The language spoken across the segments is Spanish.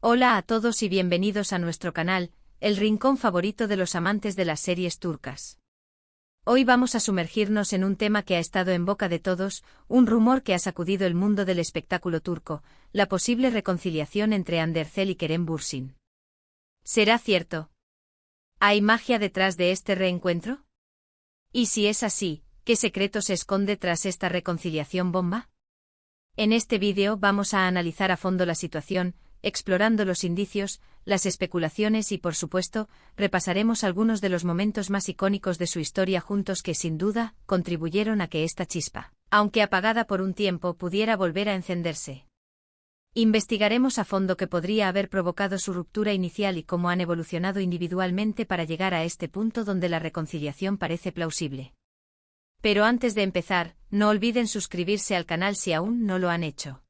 Hola a todos y bienvenidos a nuestro canal, el rincón favorito de los amantes de las series turcas. Hoy vamos a sumergirnos en un tema que ha estado en boca de todos, un rumor que ha sacudido el mundo del espectáculo turco, la posible reconciliación entre Hande Erçel y Kerem Bürsin. ¿Será cierto? ¿Hay magia detrás de este reencuentro? Y si es así, ¿qué secreto se esconde tras esta reconciliación bomba? En este vídeo vamos a analizar a fondo la situación, explorando los indicios, las especulaciones y, por supuesto, repasaremos algunos de los momentos más icónicos de su historia juntos que, sin duda, contribuyeron a que esta chispa, aunque apagada por un tiempo, pudiera volver a encenderse. Investigaremos a fondo qué podría haber provocado su ruptura inicial y cómo han evolucionado individualmente para llegar a este punto donde la reconciliación parece plausible. Pero antes de empezar, no olviden suscribirse al canal si aún no lo han hecho.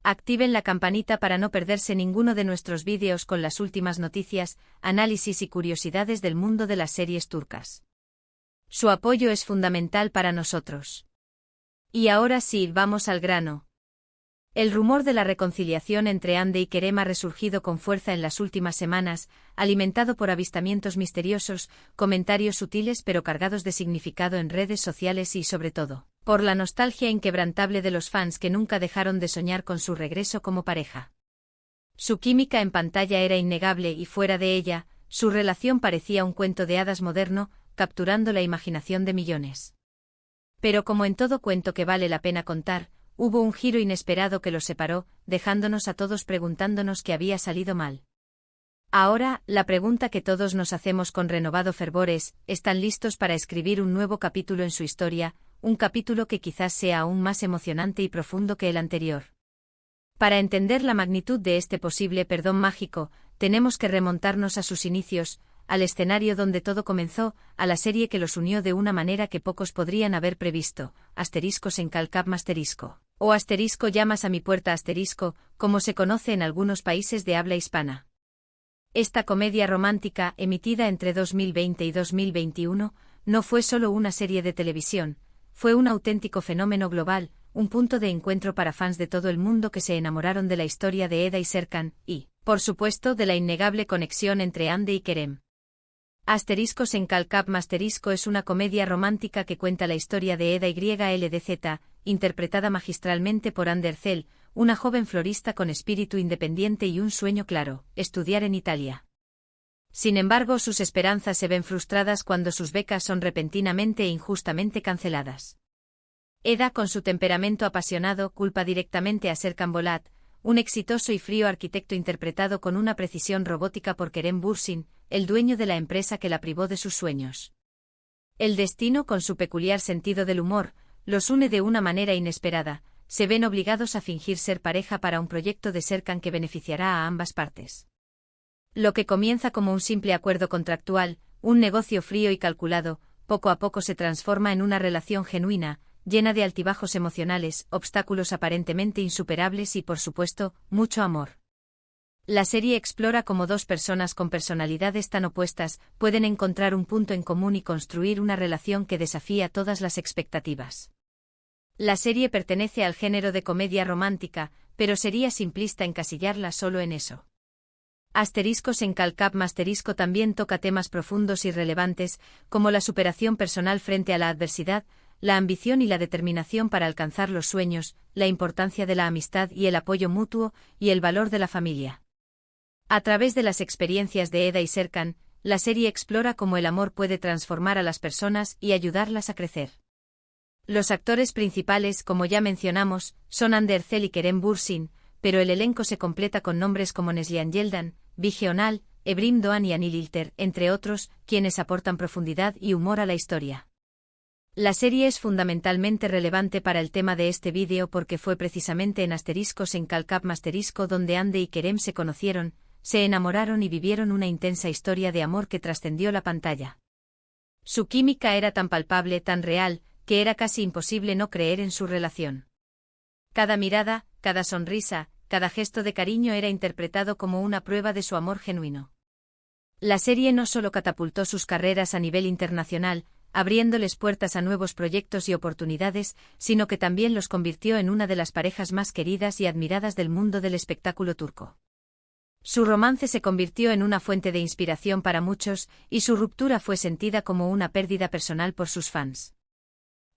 Activen la campanita para no perderse ninguno de nuestros vídeos con las últimas noticias, análisis y curiosidades del mundo de las series turcas. Su apoyo es fundamental para nosotros. Y ahora sí, vamos al grano. El rumor de la reconciliación entre Hande y Kerem ha resurgido con fuerza en las últimas semanas, alimentado por avistamientos misteriosos, comentarios sutiles pero cargados de significado en redes sociales y, sobre todo, por la nostalgia inquebrantable de los fans que nunca dejaron de soñar con su regreso como pareja. Su química en pantalla era innegable y fuera de ella, su relación parecía un cuento de hadas moderno, capturando la imaginación de millones. Pero como en todo cuento que vale la pena contar, hubo un giro inesperado que los separó, dejándonos a todos preguntándonos qué había salido mal. Ahora, la pregunta que todos nos hacemos con renovado fervor es, ¿están listos para escribir un nuevo capítulo en su historia, un capítulo que quizás sea aún más emocionante y profundo que el anterior? Para entender la magnitud de este posible perdón mágico, tenemos que remontarnos a sus inicios, al escenario donde todo comenzó, a la serie que los unió de una manera que pocos podrían haber previsto, ***, o ***llamas a mi puerta ***, como se conoce en algunos países de habla hispana. Esta comedia romántica, emitida entre 2020 y 2021, no fue solo una serie de televisión, fue un auténtico fenómeno global, un punto de encuentro para fans de todo el mundo que se enamoraron de la historia de Eda y Serkan, y, por supuesto, de la innegable conexión entre Hande y Kerem. ***, es una comedia romántica que cuenta la historia de Eda YLDZ, interpretada magistralmente por Hande Erçel, una joven florista con espíritu independiente y un sueño claro, estudiar en Italia. Sin embargo, sus esperanzas se ven frustradas cuando sus becas son repentinamente e injustamente canceladas. Eda, con su temperamento apasionado, culpa directamente a Serkan Bolat, un exitoso y frío arquitecto interpretado con una precisión robótica por Kerem Bürsin, el dueño de la empresa que la privó de sus sueños. El destino, con su peculiar sentido del humor, los une de una manera inesperada, se ven obligados a fingir ser pareja para un proyecto de Serkan que beneficiará a ambas partes. Lo que comienza como un simple acuerdo contractual, un negocio frío y calculado, poco a poco se transforma en una relación genuina, llena de altibajos emocionales, obstáculos aparentemente insuperables y, por supuesto, mucho amor. La serie explora cómo dos personas con personalidades tan opuestas pueden encontrar un punto en común y construir una relación que desafía todas las expectativas. La serie pertenece al género de comedia romántica, pero sería simplista encasillarla solo en eso. ***, también toca temas profundos y relevantes, como la superación personal frente a la adversidad, la ambición y la determinación para alcanzar los sueños, la importancia de la amistad y el apoyo mutuo, y el valor de la familia. A través de las experiencias de Eda y Serkan, la serie explora cómo el amor puede transformar a las personas y ayudarlas a crecer. Los actores principales, como ya mencionamos, son Hande Erçel y Kerem Bürsin, pero el elenco se completa con nombres como Neslihan Yeldan, Bige Onal, Ebrim Doğan y Anil İlter, entre otros, quienes aportan profundidad y humor a la historia. La serie es fundamentalmente relevante para el tema de este vídeo porque fue precisamente en ***, donde Hande y Kerem se conocieron, se enamoraron y vivieron una intensa historia de amor que trascendió la pantalla. Su química era tan palpable, tan real, que era casi imposible no creer en su relación. Cada mirada, cada sonrisa, cada gesto de cariño era interpretado como una prueba de su amor genuino. La serie no solo catapultó sus carreras a nivel internacional, abriéndoles puertas a nuevos proyectos y oportunidades, sino que también los convirtió en una de las parejas más queridas y admiradas del mundo del espectáculo turco. Su romance se convirtió en una fuente de inspiración para muchos, y su ruptura fue sentida como una pérdida personal por sus fans.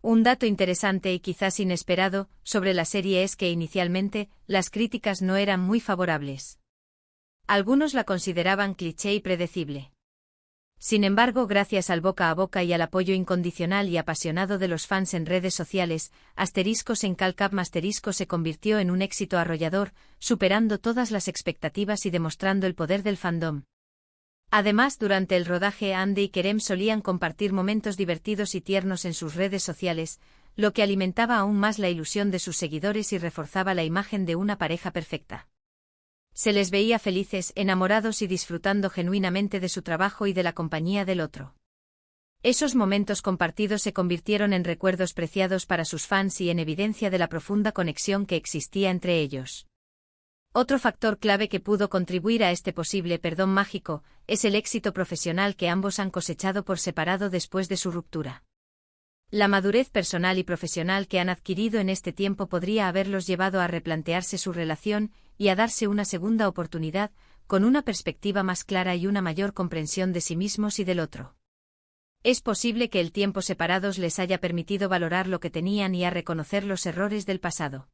Un dato interesante y quizás inesperado sobre la serie es que inicialmente, las críticas no eran muy favorables. Algunos la consideraban cliché y predecible. Sin embargo, gracias al boca a boca y al apoyo incondicional y apasionado de los fans en redes sociales, Asteriscos en Calcap Asterisco se convirtió en un éxito arrollador, superando todas las expectativas y demostrando el poder del fandom. Además, durante el rodaje, Andy y Kerem solían compartir momentos divertidos y tiernos en sus redes sociales, lo que alimentaba aún más la ilusión de sus seguidores y reforzaba la imagen de una pareja perfecta. Se les veía felices, enamorados y disfrutando genuinamente de su trabajo y de la compañía del otro. Esos momentos compartidos se convirtieron en recuerdos preciados para sus fans y en evidencia de la profunda conexión que existía entre ellos. Otro factor clave que pudo contribuir a este posible perdón mágico es el éxito profesional que ambos han cosechado por separado después de su ruptura. La madurez personal y profesional que han adquirido en este tiempo podría haberlos llevado a replantearse su relación y a darse una segunda oportunidad, con una perspectiva más clara y una mayor comprensión de sí mismos y del otro. Es posible que el tiempo separados les haya permitido valorar lo que tenían y a reconocer los errores del pasado.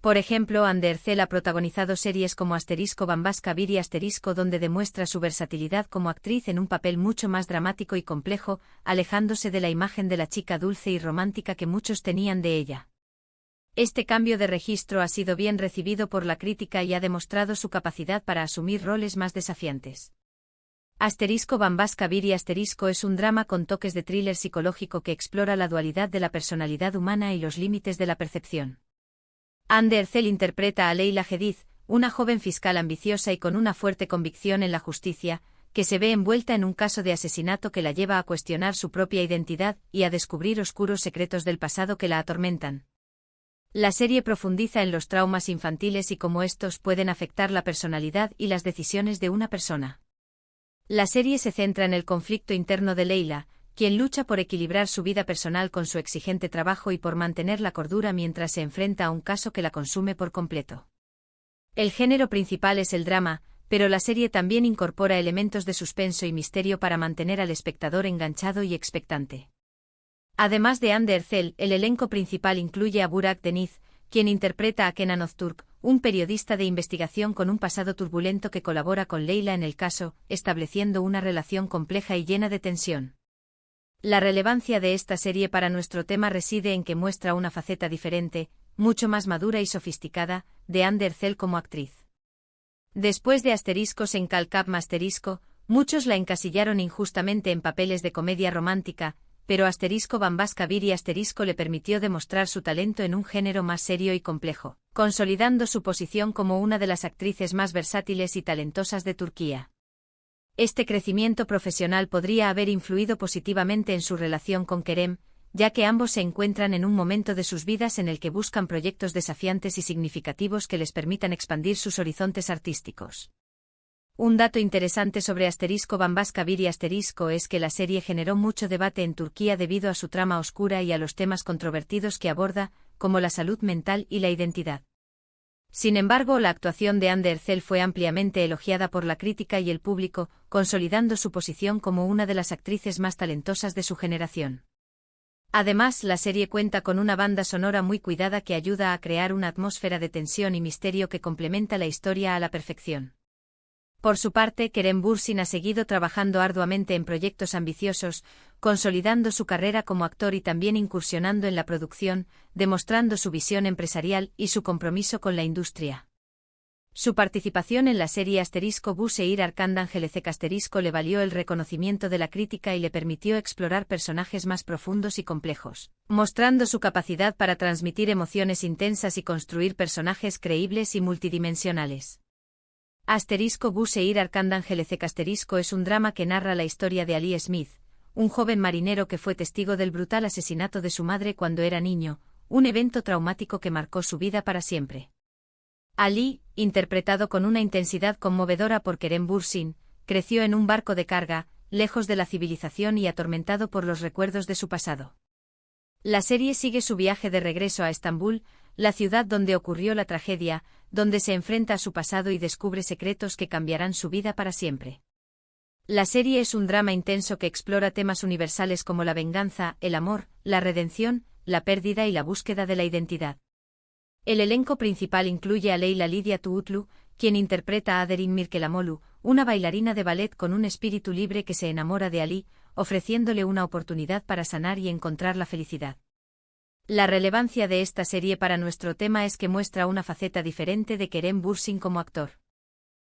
Por ejemplo, Andercel ha protagonizado series como Asterisco Bambasca Vir y Asterisco, donde demuestra su versatilidad como actriz en un papel mucho más dramático y complejo, alejándose de la imagen de la chica dulce y romántica que muchos tenían de ella. Este cambio de registro ha sido bien recibido por la crítica y ha demostrado su capacidad para asumir roles más desafiantes. Asterisco Bambasca Vir y Asterisco es un drama con toques de thriller psicológico que explora la dualidad de la personalidad humana y los límites de la percepción. Andercel interpreta a Leila Hadid, una joven fiscal ambiciosa y con una fuerte convicción en la justicia, que se ve envuelta en un caso de asesinato que la lleva a cuestionar su propia identidad y a descubrir oscuros secretos del pasado que la atormentan. La serie profundiza en los traumas infantiles y cómo estos pueden afectar la personalidad y las decisiones de una persona. La serie se centra en el conflicto interno de Leila, quien lucha por equilibrar su vida personal con su exigente trabajo y por mantener la cordura mientras se enfrenta a un caso que la consume por completo. El género principal es el drama, pero la serie también incorpora elementos de suspenso y misterio para mantener al espectador enganchado y expectante. Además de Andercel, el elenco principal incluye a Burak Deniz, quien interpreta a Kenan Öztürk, un periodista de investigación con un pasado turbulento que colabora con Leila en el caso, estableciendo una relación compleja y llena de tensión. La relevancia de esta serie para nuestro tema reside en que muestra una faceta diferente, mucho más madura y sofisticada, de Andercel como actriz. Después de Asteriscos en Calcap Asterisco, muchos la encasillaron injustamente en papeles de comedia romántica, pero Asterisco Bambasca Vir y Asterisco le permitió demostrar su talento en un género más serio y complejo, consolidando su posición como una de las actrices más versátiles y talentosas de Turquía. Este crecimiento profesional podría haber influido positivamente en su relación con Kerem, ya que ambos se encuentran en un momento de sus vidas en el que buscan proyectos desafiantes y significativos que les permitan expandir sus horizontes artísticos. Un dato interesante sobre Asterisco Bambasca Vir y Asterisco es que la serie generó mucho debate en Turquía debido a su trama oscura y a los temas controvertidos que aborda, como la salud mental y la identidad. Sin embargo, la actuación de Andercel fue ampliamente elogiada por la crítica y el público, consolidando su posición como una de las actrices más talentosas de su generación. Además, la serie cuenta con una banda sonora muy cuidada que ayuda a crear una atmósfera de tensión y misterio que complementa la historia a la perfección. Por su parte, Kerem Bürsin ha seguido trabajando arduamente en proyectos ambiciosos, consolidando su carrera como actor y también incursionando en la producción, demostrando su visión empresarial y su compromiso con la industria. Su participación en la serie Asterisco Bu Seir Arkandangelecek Asterisco le valió el reconocimiento de la crítica y le permitió explorar personajes más profundos y complejos, mostrando su capacidad para transmitir emociones intensas y construir personajes creíbles y multidimensionales. Asterisco Bu Seir Arkandangelecek Asterisco es un drama que narra la historia de Ali Smith, un joven marinero que fue testigo del brutal asesinato de su madre cuando era niño, un evento traumático que marcó su vida para siempre. Ali, interpretado con una intensidad conmovedora por Kerem Bürsin, creció en un barco de carga, lejos de la civilización y atormentado por los recuerdos de su pasado. La serie sigue su viaje de regreso a Estambul, la ciudad donde ocurrió la tragedia, donde se enfrenta a su pasado y descubre secretos que cambiarán su vida para siempre. La serie es un drama intenso que explora temas universales como la venganza, el amor, la redención, la pérdida y la búsqueda de la identidad. El elenco principal incluye a Leila Lydia Tuutlu, quien interpreta a Aderin Mirkelamolu, una bailarina de ballet con un espíritu libre que se enamora de Ali, ofreciéndole una oportunidad para sanar y encontrar la felicidad. La relevancia de esta serie para nuestro tema es que muestra una faceta diferente de Kerem Bürsin como actor.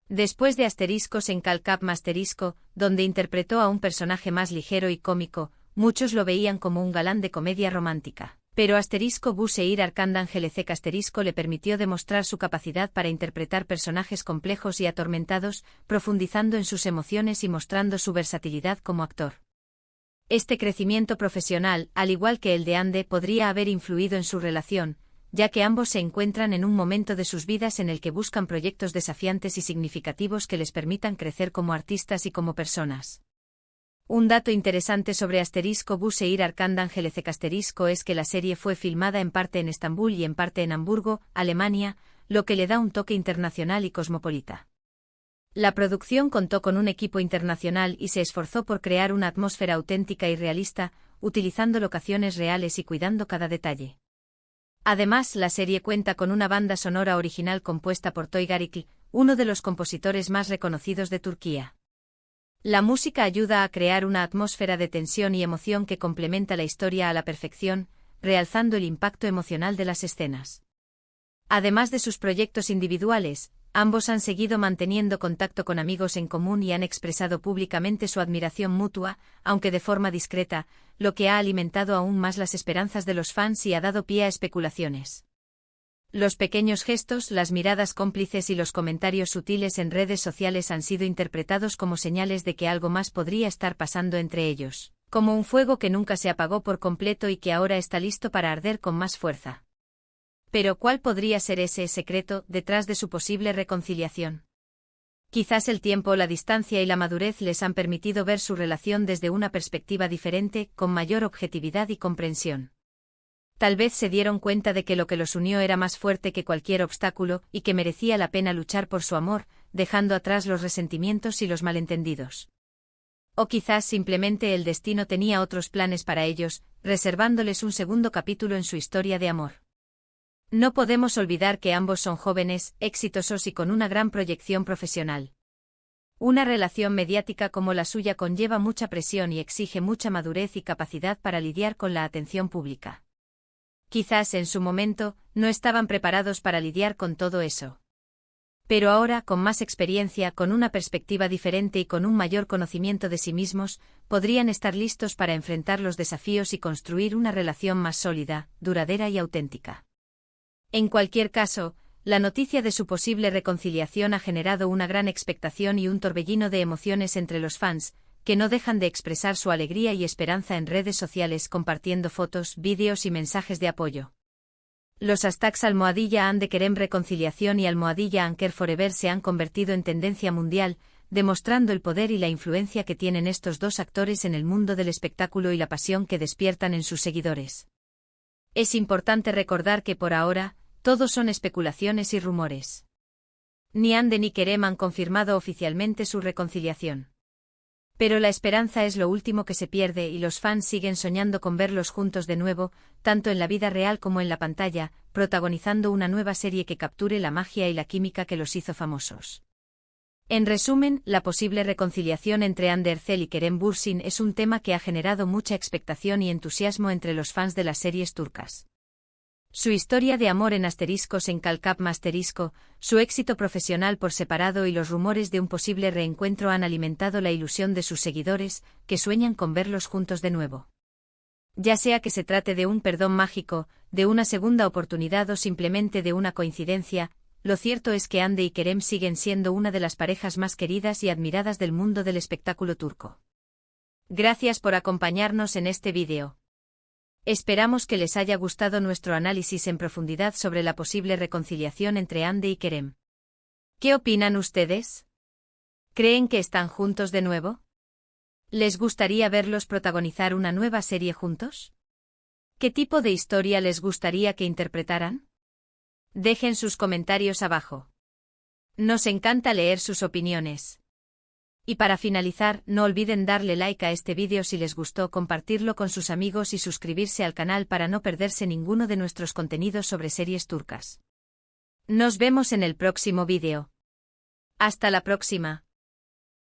Después de Asteriscos en Kalkap Masterisco, donde interpretó a un personaje más ligero y cómico, muchos lo veían como un galán de comedia romántica. Pero Asterisco Bu Seir Arkandan Gelecek Asterisco le permitió demostrar su capacidad para interpretar personajes complejos y atormentados, profundizando en sus emociones y mostrando su versatilidad como actor. Este crecimiento profesional, al igual que el de Ande, podría haber influido en su relación, ya que ambos se encuentran en un momento de sus vidas en el que buscan proyectos desafiantes y significativos que les permitan crecer como artistas y como personas. Un dato interesante sobre Asterisco Bu Seir Arkandan Gelecek Asterisco es que la serie fue filmada en parte en Estambul y en parte en Hamburgo, Alemania, lo que le da un toque internacional y cosmopolita. La producción contó con un equipo internacional y se esforzó por crear una atmósfera auténtica y realista, utilizando locaciones reales y cuidando cada detalle. Además, la serie cuenta con una banda sonora original compuesta por Toygar Ikl, uno de los compositores más reconocidos de Turquía. La música ayuda a crear una atmósfera de tensión y emoción que complementa la historia a la perfección, realzando el impacto emocional de las escenas. Además de sus proyectos individuales, ambos han seguido manteniendo contacto con amigos en común y han expresado públicamente su admiración mutua, aunque de forma discreta, lo que ha alimentado aún más las esperanzas de los fans y ha dado pie a especulaciones. Los pequeños gestos, las miradas cómplices y los comentarios sutiles en redes sociales han sido interpretados como señales de que algo más podría estar pasando entre ellos, como un fuego que nunca se apagó por completo y que ahora está listo para arder con más fuerza. Pero ¿cuál podría ser ese secreto detrás de su posible reconciliación? Quizás el tiempo, la distancia y la madurez les han permitido ver su relación desde una perspectiva diferente, con mayor objetividad y comprensión. Tal vez se dieron cuenta de que lo que los unió era más fuerte que cualquier obstáculo y que merecía la pena luchar por su amor, dejando atrás los resentimientos y los malentendidos. O quizás simplemente el destino tenía otros planes para ellos, reservándoles un segundo capítulo en su historia de amor. No podemos olvidar que ambos son jóvenes, exitosos y con una gran proyección profesional. Una relación mediática como la suya conlleva mucha presión y exige mucha madurez y capacidad para lidiar con la atención pública. Quizás en su momento, no estaban preparados para lidiar con todo eso. Pero ahora, con más experiencia, con una perspectiva diferente y con un mayor conocimiento de sí mismos, podrían estar listos para enfrentar los desafíos y construir una relación más sólida, duradera y auténtica. En cualquier caso, la noticia de su posible reconciliación ha generado una gran expectación y un torbellino de emociones entre los fans, que no dejan de expresar su alegría y esperanza en redes sociales compartiendo fotos, vídeos y mensajes de apoyo. Los hashtags #Ande Kerem Reconciliación y #Anker Forever se han convertido en tendencia mundial, demostrando el poder y la influencia que tienen estos dos actores en el mundo del espectáculo y la pasión que despiertan en sus seguidores. Es importante recordar que por ahora, todo son especulaciones y rumores. Ni Ande ni Kerem han confirmado oficialmente su reconciliación. Pero la esperanza es lo último que se pierde y los fans siguen soñando con verlos juntos de nuevo, tanto en la vida real como en la pantalla, protagonizando una nueva serie que capture la magia y la química que los hizo famosos. En resumen, la posible reconciliación entre Hande Erçel y Kerem Bürsin es un tema que ha generado mucha expectación y entusiasmo entre los fans de las series turcas. Su historia de amor en Asteriscos en Kalkap Masterisco, su éxito profesional por separado y los rumores de un posible reencuentro han alimentado la ilusión de sus seguidores, que sueñan con verlos juntos de nuevo. Ya sea que se trate de un perdón mágico, de una segunda oportunidad o simplemente de una coincidencia, lo cierto es que Hande y Kerem siguen siendo una de las parejas más queridas y admiradas del mundo del espectáculo turco. Gracias por acompañarnos en este vídeo. Esperamos que les haya gustado nuestro análisis en profundidad sobre la posible reconciliación entre Hande y Kerem. ¿Qué opinan ustedes? ¿Creen que están juntos de nuevo? ¿Les gustaría verlos protagonizar una nueva serie juntos? ¿Qué tipo de historia les gustaría que interpretaran? Dejen sus comentarios abajo. Nos encanta leer sus opiniones. Y para finalizar, no olviden darle like a este vídeo si les gustó, compartirlo con sus amigos y suscribirse al canal para no perderse ninguno de nuestros contenidos sobre series turcas. Nos vemos en el próximo vídeo. Hasta la próxima.